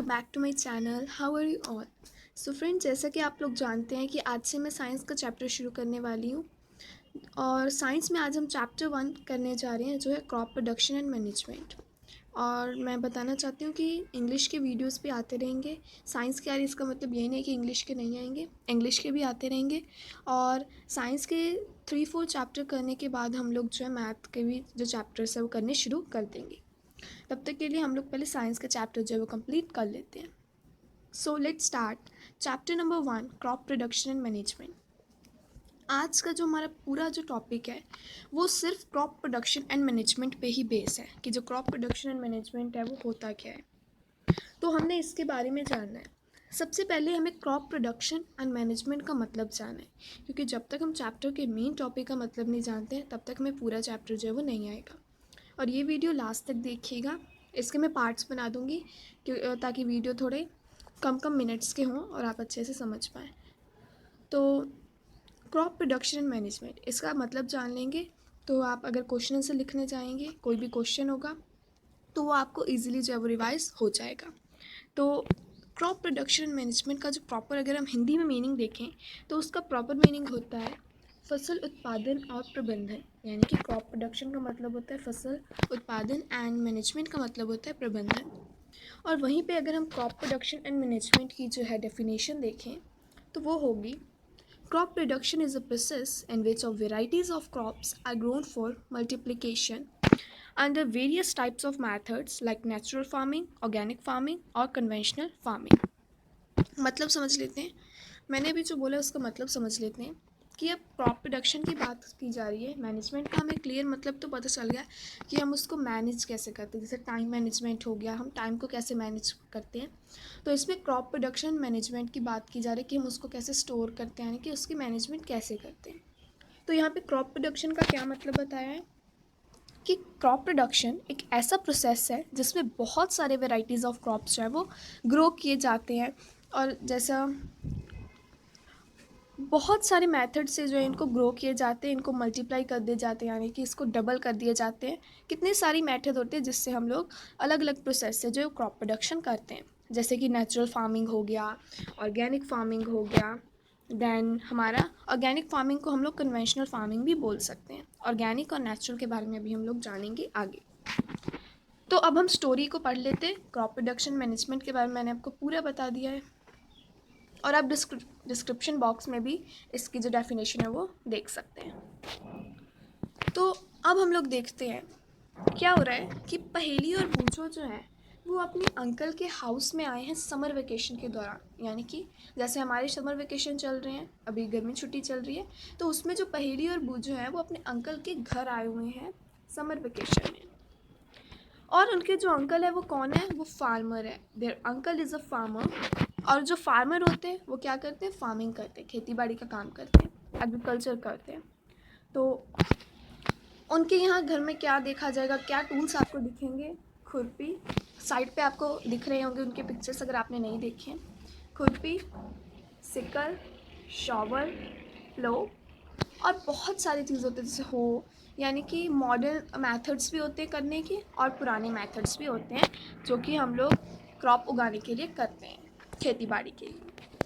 Back to my channel. How are you all? So friends, जैसा कि आप लोग जानते हैं कि आज से मैं साइंस का चैप्टर शुरू करने वाली हूँ। और साइंस में आज हम चैप्टर 1 करने जा रहे हैं, जो है क्रॉप प्रोडक्शन एंड मैनेजमेंट। और मैं बताना चाहती हूँ कि इंग्लिश के वीडियोस भी आते रहेंगे। साइंस के आ रही, इसका मतलब यही नहीं कि इंग्लिश के नहीं आएंगे, इंग्लिश के भी आते रहेंगे। और साइंस के 3-4 चैप्टर करने के बाद हम लोग जो है मैथ के भी जो चैप्टर्स है वो करने शुरू कर देंगे। तब तक के लिए हम लोग पहले साइंस का चैप्टर जो है वो कंप्लीट कर लेते हैं। So let's start chapter number 1, crop production and management. आज का जो हमारा पूरा जो टॉपिक है वो सिर्फ क्रॉप प्रोडक्शन एंड मैनेजमेंट पे ही बेस है कि जो क्रॉप प्रोडक्शन एंड मैनेजमेंट है वो होता क्या है। तो हमने इसके बारे में जानना है। सबसे पहले हमें क्रॉप प्रोडक्शन एंड मैनेजमेंट का मतलब जानना है, क्योंकि जब तक हम चैप्टर के मेन टॉपिक का मतलब नहीं जानते हैं तब तक हमें पूरा चैप्टर जो है वो नहीं आएगा। और ये वीडियो लास्ट तक देखिएगा। इसके मैं पार्ट्स बना दूँगी ताकि वीडियो थोड़े कम कम मिनट्स के हों और आप अच्छे से समझ पाएँ। तो क्रॉप प्रोडक्शन एंड मैनेजमेंट, इसका मतलब जान लेंगे तो आप अगर क्वेश्चन आंसर लिखने जाएंगे, कोई भी क्वेश्चन होगा तो वो आपको इजीली जो है वो रिवाइज हो जाएगा। तो क्रॉप प्रोडक्शन एंड मैनेजमेंट का जो प्रॉपर अगर हम हिंदी में मीनिंग देखें तो उसका प्रॉपर मीनिंग होता है फसल उत्पादन और प्रबंधन। यानी कि क्रॉप प्रोडक्शन का मतलब होता है फसल उत्पादन एंड मैनेजमेंट का मतलब होता है प्रबंधन। और वहीं पे अगर हम क्रॉप प्रोडक्शन एंड मैनेजमेंट की जो है डेफिनेशन देखें तो वो होगी, crop production is a process in which of varieties of crops are grown for multiplication under various types of methods like natural farming, organic farming और conventional farming। मतलब समझ लेते हैं, मैंने अभी जो बोला उसका मतलब समझ लेते हैं कि अब क्रॉप प्रोडक्शन की बात की जा रही है। मैनेजमेंट का हमें क्लियर मतलब तो पता चल गया कि हम उसको मैनेज कैसे करते हैं, जैसे टाइम मैनेजमेंट हो गया, हम टाइम को कैसे मैनेज करते हैं। तो इसमें क्रॉप प्रोडक्शन मैनेजमेंट की बात की जा रही है कि हम उसको कैसे स्टोर करते हैं, यानी कि उसकी मैनेजमेंट कैसे करते हैं। तो यहाँ पे क्रॉप प्रोडक्शन का क्या मतलब बताया है कि क्रॉप प्रोडक्शन एक ऐसा प्रोसेस है जिसमें बहुत सारे वेराइटीज़ ऑफ क्रॉप्स जो है वो ग्रो किए जाते हैं। और जैसा बहुत सारे मेथड से जो है इनको ग्रो किए जाते हैं, इनको मल्टीप्लाई कर दिए जाते हैं, यानी कि इसको डबल कर दिए जाते हैं। कितने सारी मेथड होते हैं जिससे हम लोग अलग अलग प्रोसेस से जो क्रॉप प्रोडक्शन करते हैं, जैसे कि नेचुरल फार्मिंग हो गया, ऑर्गेनिक फार्मिंग हो गया। देन हमारा ऑर्गेनिक फार्मिंग को हम लोग कन्वेंशनल फार्मिंग भी बोल सकते हैं। ऑर्गेनिक और नेचुरल के बारे में भी हम लोग जानेंगे आगे। तो अब हम स्टोरी को पढ़ लेते हैं। क्रॉप प्रोडक्शन मैनेजमेंट के बारे में मैंने आपको पूरा बता दिया है और आप डिस्क्रिप्शन बॉक्स में भी इसकी जो डेफिनेशन है वो देख सकते हैं। तो अब हम लोग देखते हैं क्या हो रहा है कि पहेली और बूझो जो है वो अपने अंकल के हाउस में आए हैं समर वेकेशन के दौरान। यानी कि जैसे हमारे समर वेकेशन चल रहे हैं, अभी गर्मी छुट्टी चल रही है, तो उसमें जो पहेली और बूझो है वो अपने अंकल के घर आए हुए हैं समर वेकेशन में। और उनके जो अंकल है वो कौन है? वो फार्मर है। There uncle is a farmer. और जो फार्मर होते हैं वो क्या करते हैं? फार्मिंग करते हैं, खेती बाड़ी का काम करते हैं, एग्रीकल्चर करते हैं। तो उनके यहाँ घर में क्या देखा जाएगा, क्या टूल्स आपको दिखेंगे? खुरपी, साइड पे आपको दिख रहे होंगे उनके पिक्चर्स अगर आपने नहीं देखे हैं। खुरपी, सिकल, शॉवर, प्लो और बहुत सारी चीज़ होती है जैसे हो, यानी कि मॉडर्न मेथड्स भी होते हैं करने के और पुराने मेथड्स भी होते हैं जो कि हम लोग क्रॉप उगाने के लिए करते हैं, खेती बाड़ी के लिए।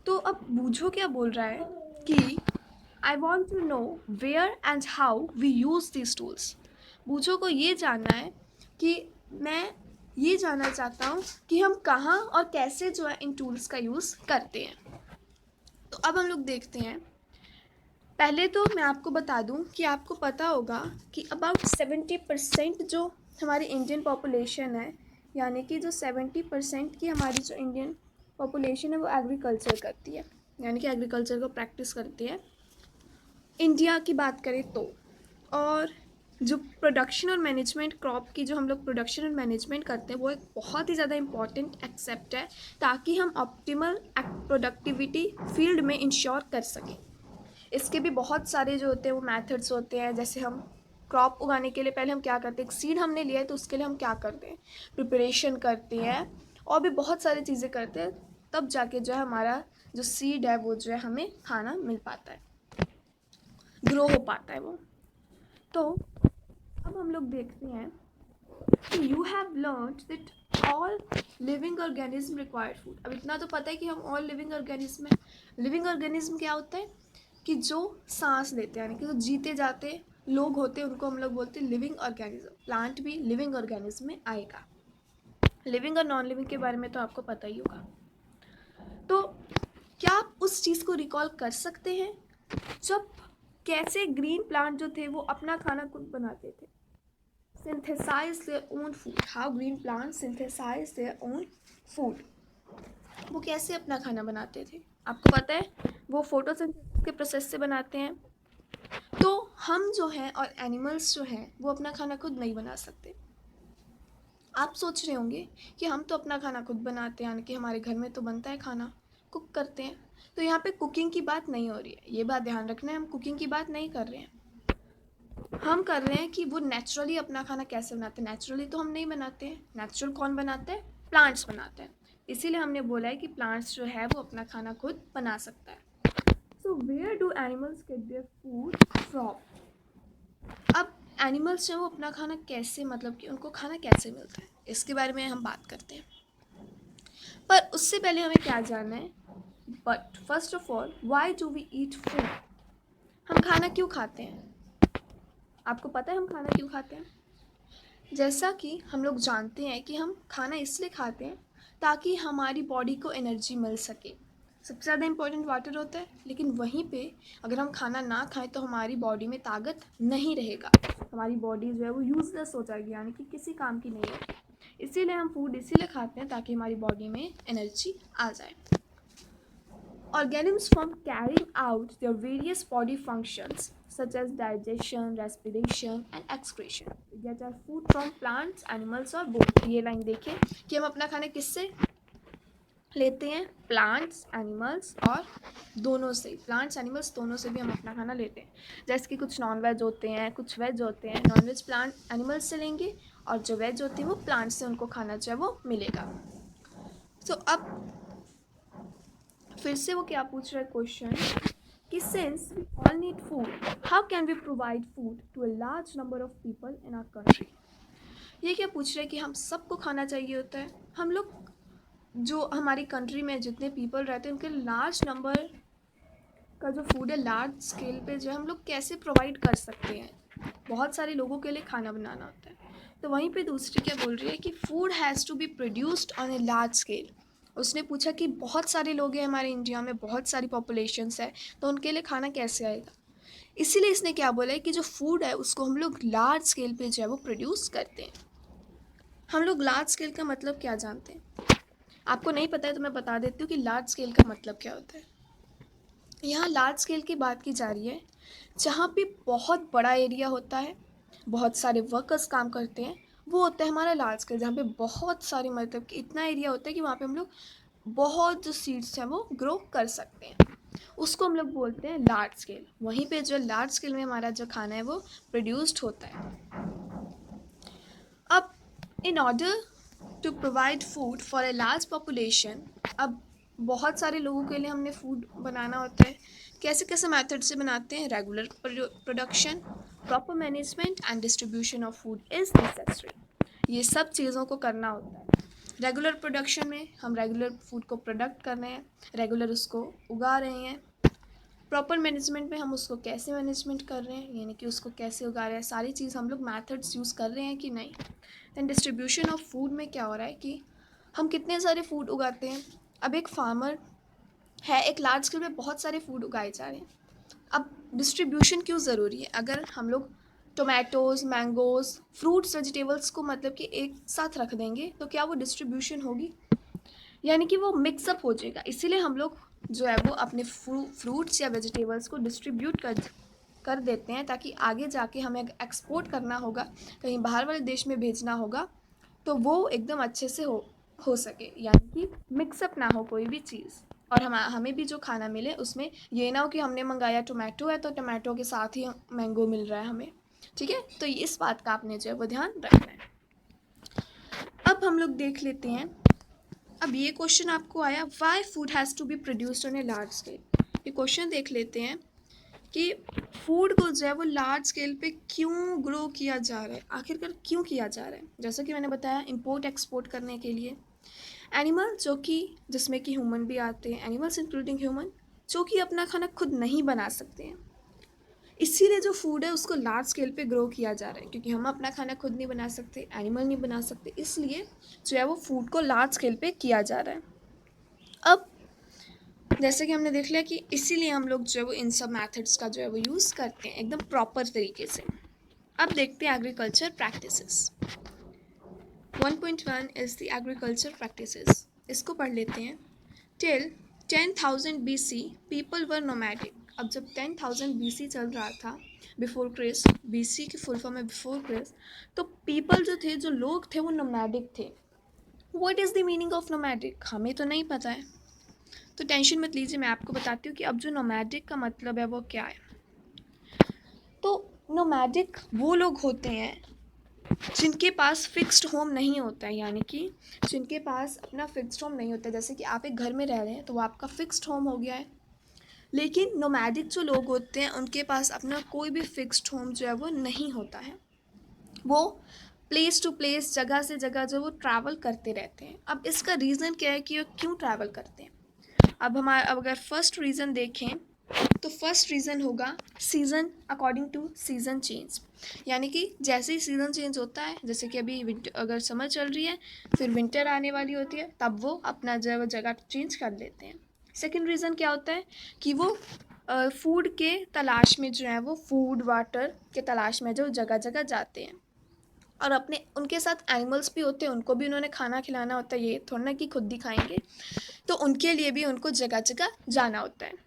तो अब बूझो क्या बोल रहा है कि I want to know where and how we use this tools. बूझो को ये जानना है कि मैं ये जानना चाहता हूँ कि हम कहाँ और कैसे जो है इन टूल्स का यूज़ करते हैं। तो अब हम लोग देखते हैं। पहले तो मैं आपको बता दूं कि आपको पता होगा कि अबाउट 70% जो हमारी इंडियन पॉपुलेशन है, यानी कि जो 70% की हमारी जो इंडियन पॉपुलेशन है वो एग्रीकल्चर करती है, यानी कि एग्रीकल्चर को प्रैक्टिस करती है इंडिया की बात करें तो। और जो प्रोडक्शन और मैनेजमेंट, क्रॉप की जो हम लोग प्रोडक्शन और मैनेजमेंट करते हैं वो एक बहुत ही ज़्यादा इम्पॉर्टेंट एक्सेप्ट है ताकि हम ऑप्टिमल प्रोडक्टिविटी फील्ड में इंश्योर कर सकें। इसके भी बहुत सारे जो होते हैं वो मेथड्स होते हैं। जैसे हम क्रॉप उगाने के लिए पहले हम क्या करते हैं, एक सीड हमने लिया है तो उसके लिए हम क्या करते हैं, प्रिपरेशन करते हैं और भी बहुत सारी चीज़ें करते हैं, तब जाके जो है हमारा जो सीड है वो जो है हमें खाना मिल पाता है, ग्रो हो पाता है वो। तो अब हम लोग देखते हैं कि you have learned that all living organism required food. अब इतना तो पता है कि हम ऑल लिविंग ऑर्गेनिज्म है। लिविंग ऑर्गेनिज्म क्या होता है कि जो सांस लेते हैं, यानी कि जो जीते जाते लोग होते हैं, उनको हम लोग बोलते हैं लिविंग ऑर्गेनिज्म। प्लांट भी लिविंग ऑर्गेनिज्म में आएगा। लिविंग और नॉन लिविंग के बारे में तो आपको पता ही होगा। तो क्या आप उस चीज़ को रिकॉल कर सकते हैं जब कैसे ग्रीन प्लांट जो थे वो अपना खाना खुद बनाते थे, synthesize their own food, how green plants synthesize their own food। वो कैसे अपना खाना बनाते थे आपको पता है, वो फोटोसिंथेसिस के प्रोसेस से बनाते हैं। तो हम जो हैं और एनिमल्स जो हैं वो अपना खाना खुद नहीं बना सकते। आप सोच रहे होंगे कि हम तो अपना खाना खुद बनाते हैं, यानी कि हमारे घर में तो बनता है खाना, कुक करते हैं। तो यहाँ पे कुकिंग की बात नहीं हो रही है, ये बात ध्यान रखना है, हम कुकिंग की बात नहीं कर रहे हैं। हम कर रहे हैं कि वो नेचुरली अपना खाना कैसे बनाते हैं। नेचुरली तो हम नहीं बनाते हैं, नेचुरल कौन बनाते हैं, प्लांट्स बनाते हैं। इसीलिए हमने बोला है कि प्लांट्स जो है वो अपना खाना खुद बना सकता है। So where do animals get their food from. अब एनिमल्स जो वो अपना खाना कैसे, मतलब कि उनको खाना कैसे मिलता है, इसके बारे में हम बात करते हैं। पर उससे पहले हमें क्या जानना है, but first of all why do we eat food. हम खाना क्यों खाते हैं, आपको पता है हम खाना क्यों खाते हैं। जैसा कि हम लोग जानते हैं कि हम खाना इसलिए खाते हैं ताकि हमारी बॉडी को एनर्जी मिल सके। सबसे ज़्यादा इम्पोर्टेंट वाटर होता है, लेकिन वहीं पे अगर हम खाना ना खाएं तो हमारी बॉडी में ताकत नहीं रहेगा, हमारी बॉडी जो है वो यूजलेस हो जाएगी, यानी कि किसी काम की नहीं होगी। इसीलिए हम फूड इसीलिए खाते हैं ताकि हमारी बॉडी में एनर्जी आ जाए। Organisms from carrying out their various body functions such as digestion, respiration and excretion. We get our food from plants, animals और both। ये लाइन देखिए कि हम अपना खाना किससे लेते हैं, प्लांट्स, एनिमल्स और दोनों से, प्लांट्स एनिमल्स दोनों से भी हम अपना खाना लेते हैं। जैसे कि कुछ नॉन वेज होते हैं, कुछ वेज होते हैं। नॉन वेज प्लांट एनिमल्स से लेंगे और जो वेज होती है वो प्लांट्स से उनको खाना जो है वो मिलेगा। तो अब फिर से वो क्या पूछ रहा है क्वेश्चन कि since we all need food, how can we provide food to a large number of people in our country. ये क्या पूछ रहे हैं कि हम सबको खाना चाहिए होता है, हम लोग जो हमारी कंट्री में जितने पीपल रहते हैं उनके लार्ज नंबर का जो फूड है लार्ज स्केल पे जो है हम लोग कैसे प्रोवाइड कर सकते हैं। बहुत सारे लोगों के लिए खाना बनाना होता है। तो वहीं पे दूसरी क्या बोल रही है कि food has to be produced on a large scale. उसने पूछा कि बहुत सारे लोग हैं हमारे इंडिया में, बहुत सारी पॉपुलेशंस है, तो उनके लिए खाना कैसे आएगा। इसीलिए इसने क्या बोला है कि जो फूड है उसको हम लोग लार्ज स्केल पे जो है वो प्रोड्यूस करते हैं। हम लोग लार्ज स्केल का मतलब क्या जानते हैं, आपको नहीं पता है तो मैं बता देती हूँ कि लार्ज स्केल का मतलब क्या होता है। यहाँ लार्ज स्केल की बात की जा रही है जहाँ पे बहुत बड़ा एरिया होता है, बहुत सारे वर्कर्स काम करते हैं, वो होता है हमारा लार्ज स्केल। जहाँ पे बहुत सारे, मतलब कि इतना एरिया होता है कि वहाँ पे हम लोग बहुत जो सीड्स हैं वो ग्रो कर सकते हैं, उसको हम लोग बोलते हैं लार्ज स्केल। वहीं पे जो लार्ज स्केल में हमारा जो खाना है वो प्रोड्यूस्ड होता है। अब in order to provide food for a large population, अब बहुत सारे लोगों के लिए हमने फूड बनाना होता है। कैसे कैसे मेथड से बनाते हैं, regular production, proper management and distribution of food is necessary. ये सब चीज़ों को करना होता है। रेगुलर प्रोडक्शन में हम रेगुलर फूड को प्रोडक्ट कर रहे हैं, रेगुलर उसको उगा रहे हैं। प्रॉपर मैनेजमेंट में हम उसको कैसे मैनेजमेंट कर रहे हैं, यानी कि उसको कैसे उगा रहे हैं, सारी चीज़ हम लोग मैथड्स यूज़ कर रहे हैं कि नहीं। दैन डिस्ट्रीब्यूशन ऑफ फूड में क्या हो रहा है कि हम कितने सारे फूड उगाते हैं। अब एक फार्मर है, एक लार्ज स्केल में बहुत सारे फूड उगाए जा रहे हैं। अब डिस्ट्रीब्यूशन क्यों ज़रूरी है, अगर हम लोग टोमेटोज़, मैंगोज़, फ्रूट्स, वेजिटेबल्स को मतलब कि एक साथ रख देंगे तो क्या वो डिस्ट्रीब्यूशन होगी, यानी कि वो मिक्सअप हो जाएगा। इसीलिए हम लोग जो है वो अपने फ्रूट्स या वेजिटेबल्स को डिस्ट्रीब्यूट कर देते हैं, ताकि आगे जाके हमें एक्सपोर्ट करना होगा, कहीं बाहर वाले देश में भेजना होगा, तो वो एकदम अच्छे से हो सके, यानी कि मिक्सअप ना हो कोई भी चीज़, और हमें भी जो खाना मिले उसमें ये ना हो कि हमने मंगाया टोमेटो है तो टोमेटो के साथ ही मैंगो मिल रहा है हमें। ठीक है, तो इस बात का आपने जो है वो ध्यान रखना है। अब हम लोग देख लेते हैं, अब ये क्वेश्चन आपको आया, why food has to be produced on a large scale. ये क्वेश्चन देख लेते हैं कि फूड को जो है वो लार्ज स्केल पे क्यों ग्रो किया जा रहा है, आखिरकार क्यों किया जा रहा है। जैसा कि मैंने बताया, इंपोर्ट एक्सपोर्ट करने के लिए। एनिमल जो कि जिसमें कि ह्यूमन भी आते हैं, एनिमल्स इंक्लूडिंग ह्यूमन, जो कि अपना खाना खुद नहीं बना सकते हैं, इसीलिए जो फूड है उसको लार्ज स्केल पे ग्रो किया जा रहा है। क्योंकि हम अपना खाना खुद नहीं बना सकते, एनिमल नहीं बना सकते, इसलिए जो है वो फूड को लार्ज स्केल पे किया जा रहा है। अब जैसे कि हमने देख लिया कि इसीलिए हम लोग जो है वो इन सब मेथड्स का जो है वो यूज़ करते हैं एकदम प्रॉपर तरीके से। अब देखते हैं agriculture practices. 1.1 is the agriculture practices. इसको पढ़ लेते हैं। Till 10,000 BC people were nomadic. अब जब 10,000 BC चल रहा था, बिफोर क्रिस्ट, BC की फुल फॉर्म है बिफोर क्रिस्ट, तो पीपल जो थे, जो लोग थे, वो नोमैडिक थे। What is the meaning of nomadic, हमें तो नहीं पता है, तो टेंशन मत लीजिए, मैं आपको बताती हूँ कि अब जो नोमैडिक का मतलब है वो क्या है। तो नोमैडिक वो लोग होते हैं जिनके पास फिक्स्ड होम नहीं होता है, यानी कि जिनके पास अपना फिक्स्ड होम नहीं होता है। जैसे कि आप एक घर में रह रहे हैं तो वो आपका फिक्स्ड होम हो गया है। लेकिन नोमैडिक जो लोग होते हैं उनके पास अपना कोई भी फिक्स्ड होम जो है वो नहीं होता है। वो प्लेस टू प्लेस, जगह से जगह जो वो ट्रैवल करते रहते हैं। अब इसका रीज़न क्या है कि वो क्यों ट्रैवल करते हैं। अब अगर फर्स्ट रीज़न देखें तो फर्स्ट रीज़न होगा season, according to season change. यानी कि जैसे ही सीज़न चेंज होता है, जैसे कि अभी विंटर, अगर समर चल रही है, फिर विंटर आने वाली होती है, तब वो अपना जो है वो जगह चेंज कर लेते हैं। सेकंड रीज़न क्या होता है कि वो फूड के तलाश में जो है वो फूड वाटर के तलाश में जो जगह जगह जाते हैं। और अपने उनके साथ एनिमल्स भी होते हैं, उनको भी उन्होंने खाना खिलाना होता है, ये थोड़ा ना कि खुद ही खाएंगे, तो उनके लिए भी उनको जगह जगह जाना होता है।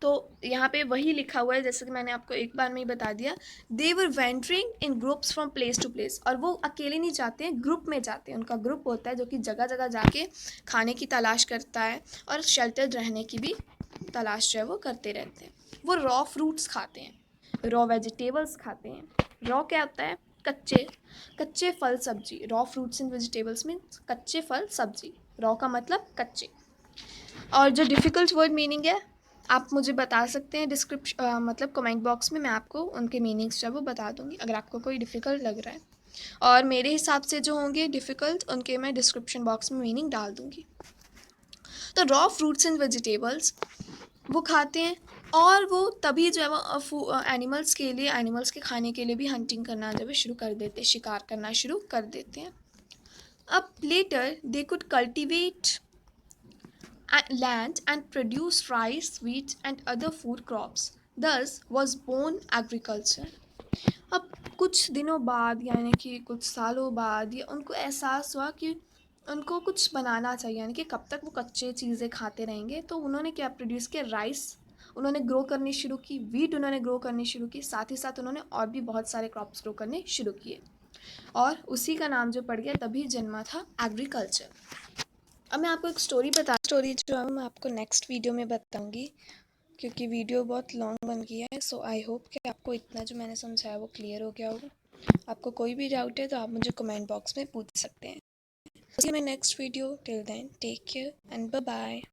तो यहाँ पे वही लिखा हुआ है जैसे कि मैंने आपको एक बार में ही बता दिया। They were venturing in groups from place to place. और वो अकेले नहीं जाते हैं, ग्रुप में जाते हैं। उनका ग्रुप होता है जो कि जगह जगह जाके खाने की तलाश करता है और शेल्टर्ड रहने की भी तलाश जो है वो करते रहते हैं। वो रॉ फ्रूट्स खाते हैं, रॉ वेजिटेबल्स खाते हैं। रॉ क्या होता है, कच्चे कच्चे फल सब्जी। रॉ फ्रूट्स एंड वेजिटेबल्स में कच्चे फल सब्जी, रॉ का मतलब कच्चे। और जो डिफ़िकल्ट वर्ड मीनिंग है, आप मुझे बता सकते हैं डिस्क्रिप्शन, मतलब कमेंट बॉक्स में, मैं आपको उनके मीनिंग्स जो है वो बता दूंगी अगर आपको कोई डिफ़िकल्ट लग रहा है। और मेरे हिसाब से जो होंगे डिफ़िकल्ट, उनके मैं डिस्क्रिप्शन बॉक्स में मीनिंग डाल दूंगी। तो रॉ फ्रूट्स एंड वेजिटेबल्स वो खाते हैं। और वो तभी जो है वो एनिमल्स के लिए, एनिमल्स के खाने के लिए भी हंटिंग करना जो है शुरू कर देते हैं, शिकार करना शुरू कर देते हैं। अब later they could cultivate land and produce rice, wheat and other food crops. Thus was born agriculture. अब कुछ दिनों बाद, यानी कि कुछ सालों बाद, ये उनको एहसास हुआ कि उनको कुछ बनाना चाहिए, यानी कि कब तक वो कच्चे चीज़ें खाते रहेंगे। तो उन्होंने क्या प्रोड्यूस किया, राइस उन्होंने ग्रो करनी शुरू की, वीट उन्होंने ग्रो करनी शुरू की, साथ ही साथ उन्होंने और भी बहुत सारे क्रॉप्स ग्रो करने शुरू किए। और उसी का नाम जो पड़ गया, तभी जन्मा था एग्रीकल्चर। अब मैं आपको एक स्टोरी जो है मैं आपको नेक्स्ट वीडियो में बताऊंगी, क्योंकि वीडियो बहुत लॉन्ग बन गई है। सो आई होप कि आपको इतना जो मैंने समझाया वो क्लियर हो गया होगा। आपको कोई भी डाउट है तो आप मुझे कमेंट बॉक्स में पूछ सकते हैं। मैं next video, till then take care and bye bye.